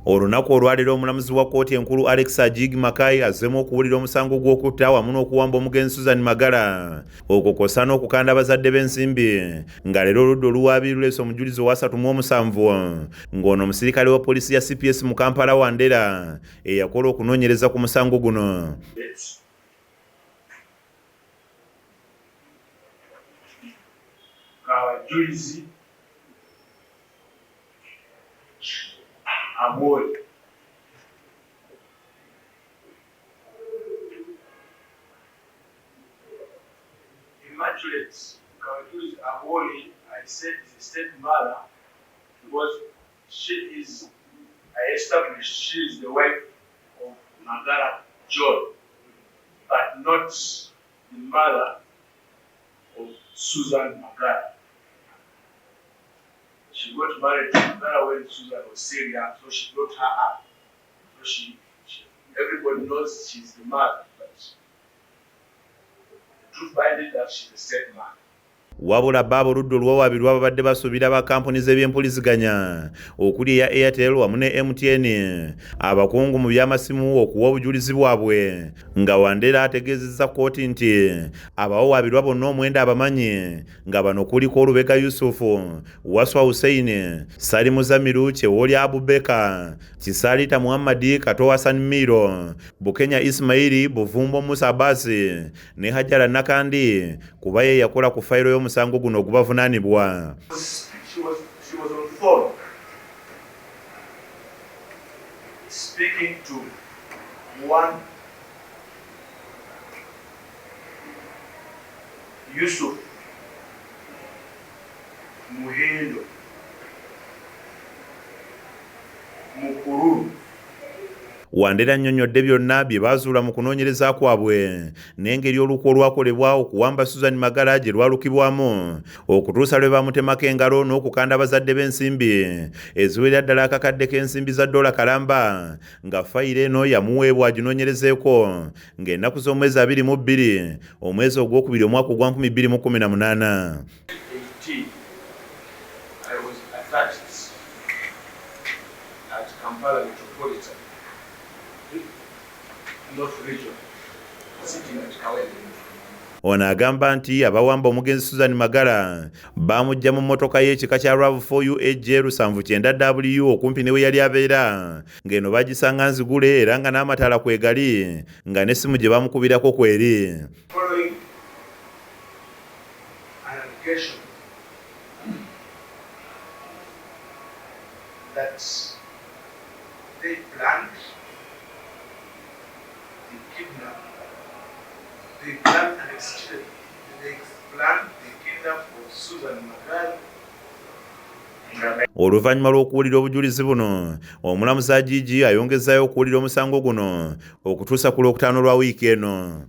Olunaku olwaleero omulamuzi wa kkooti enkulu Alex Ajig Makai azzeemu okuwulira omusango gw'okutta wamu n'okuwamba omugenzi Susan Magala okwo kw'ossa n'okukanda abazadde b'ensimbi nga leero oludda oluwaabi luleese omujulizi owa 37 ng'ono omusirikale wa poliisi ya CPS mu Kampala Wandera eyakola okunoonyereza ku musango guno. Abajulizi Amori Immaculate Kawajulizi Amori, I said is a stepmother because she is, I established she is the wife of Magala John, but not the mother of Susan Magala. She got married to Magala when Susan was still young, so she brought her up. So everybody knows she's the mother, but the truth behind it that she's the stepmother. Wabula babo oludda olw'owabiri lw'ababadde basuubira ba kampuni z'ebyempuliziganya okuli eya Airtel wamu ne MTN abakungu mu by'amasimu okuwa obujulizi bwabwe nga Wandera ategeezezza kkooti nti abawawaabirwa bonna omwenda abamanyi nga bano kuliko Olubega Yusufu, Waswa Hussein, Sali Muzamiru, Kyewoli Abubeka, Kisalita Muhammadi, Kato Hassan Miro, Bukenya Ismaili, Buvumbo Musa Abasi ne Hajara Nakandi kuba ye yakola ku fayiro y'omusango guno ogubavunaanibwa. She was on the phone speaking to one Yusuf Muhendo Mukuru. Wandera annyonnyodde byonna bye baazuula mu kunoonyereza kwabwe n'engeri olukwe olwakolebwa okuwamba Susan Magala gye lwalukibwamu okutuusa lwe baamutemako engalo n'okukanda abazadde b'ensimbi eziwerera ddala akakadde k'ensimbi za $1 kalamba nga fayiro eno yamuweebwa aginoonyerezeeko ng'ennaku z'omwezi 22 omwezi ogwokubiri omwaka ogwa 2018. Ono agamba nti abawamba omugenzi Susan Magala baamujja mu mmotoka y'ekika kya RAV4 UAJ 79W okumpi ne we yali abeera ng'eno bagisanga nzigule era nga n'amataala kwegali nga n'essimu gye bamukubirako kweri. Oluvannyuma lw'okuwulira obujulizi buno, omulamuzi Ajig ayongezzayo okuwulira omusango guno okutuusa ku Lwokutaano lwa wiiki eno.